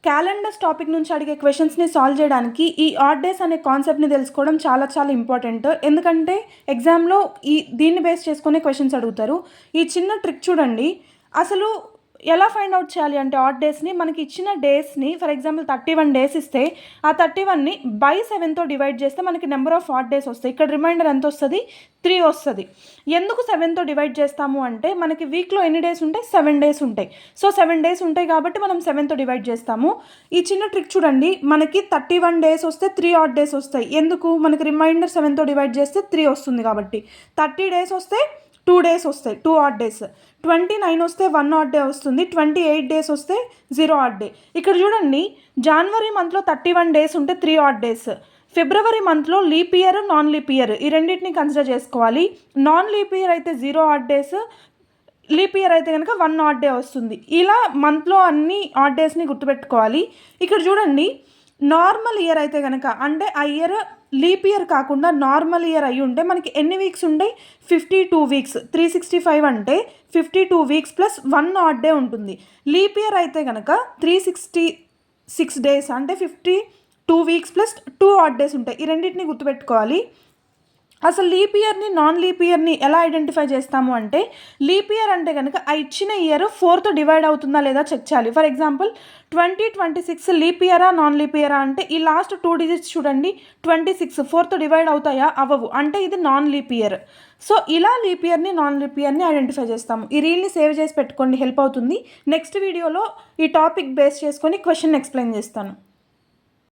Calendars topic నుంచి అడిగే క్వశ్చన్స్ని సాల్వ్ చేయడానికి ఈ ఆడ్ డేస్ అనే కాన్సెప్ట్ని తెలుసుకోవడం చాలా చాలా ఇంపార్టెంట్. ఎందుకంటే ఎగ్జామ్లో దీన్ని బేస్ చేసుకునే క్వశ్చన్స్ అడుగుతారు. ఈ చిన్న ట్రిక్ చూడండి. అసలు ఎలా ఫైండ్ అవుట్ చేయాలి అంటే ఆడ్ డేస్ని మనకి ఇచ్చిన డేస్ని ఫర్ ఎగ్జాంపుల్ 31 డేస్ ఇస్తే ఆ 31ని బై 7తో డివైడ్ చేస్తే మనకి నెంబర్ ఆఫ్ ఆడ్ డేస్ వస్తాయి. ఇక్కడ రిమైండర్ ఎంత వస్తుంది? 3 వస్తుంది. ఎందుకు 7తో డివైడ్ చేస్తాము అంటే మనకి వీక్లో ఎన్ని డేస్ ఉంటాయి? 7 డేస్ ఉంటాయి. సో 7 డేస్ ఉంటాయి కాబట్టి మనం 7తో డివైడ్ చేస్తాము. ఈ చిన్న ట్రిక్ చూడండి. మనకి 31 డేస్ వస్తే 3 ఆడ్ డేస్ వస్తాయి. ఎందుకు? మనకి రిమైండర్ 7తో డివైడ్ చేస్తే 3 వస్తుంది కాబట్టి. 30 డేస్ వస్తే 2 డేస్ వస్తాయి, 2 ఆడ్ డేస్. 29 వస్తే 1 ఆడ్ డే వస్తుంది. 28 డేస్ వస్తే 0 ఆడ్ డే. ఇక్కడ చూడండి, జనవరి మంత్లో 31 డేస్ ఉంటే 3 ఆడ్ డేస్. ఫిబ్రవరి మంత్లో leap year, non leap year ఈ రెండింటిని కన్సిడర్ చేసుకోవాలి. నాన్ లీప్ ఇయర్ అయితే 0 ఆడ్ డేస్, లీప్ ఇయర్ అయితే కనుక 1 ఆడ్ డే వస్తుంది. ఇలా మంత్లో అన్ని ఆడ్ డేస్ని గుర్తుపెట్టుకోవాలి. ఇక్కడ చూడండి, నార్మల్ ఇయర్ అయితే కనుక అంటే ఆ ఇయర్ లీప్ ఇయర్ కాకుండా నార్మల్ ఇయర్ అయ్యి ఉంటే మనకి ఎన్ని వీక్స్ ఉంటాయి? 52 వీక్స్. 365 అంటే 52 వీక్స్ ప్లస్ 1 ఆడ్ డే ఉంటుంది. లీప్ ఇయర్ అయితే కనుక 366 డేస్ అంటే 52 వీక్స్ ప్లస్ 2 ఆడ్ డేస్ ఉంటాయి. ఈ రెండింటిని గుర్తుపెట్టుకోవాలి. అసలు లీప్ ఇయర్ని నాన్ లీప్ ఇయర్ని ఎలా ఐడెంటిఫై చేస్తాము అంటే లీప్ ఇయర్ అంటే కనుక ఆ ఇచ్చిన ఇయర్ 4తో డివైడ్ అవుతుందా లేదా చెక్ చేయాలి. ఫర్ ఎగ్జాంపుల్ 2026 లీప్ ఇయరా నాన్ లీప్ ఇయరా అంటే ఈ లాస్ట్ 2 డిజిట్స్ చూడండి. 26 4తో డివైడ్ అవుతాయా? అవ్వవు. అంటే ఇది నాన్ లీప్ ఇయర్. సో ఇలా లీప్ ఇయర్ని నాన్ లీప్ ఇయర్ని ఐడెంటిఫై చేస్తాము. ఈ రీల్ని సేవ్ చేసి పెట్టుకోండి, హెల్ప్ అవుతుంది. నెక్స్ట్ వీడియోలో ఈ టాపిక్ బేస్ చేసుకొని క్వశ్చన్ ఎక్స్ప్లెయిన్ చేస్తాను.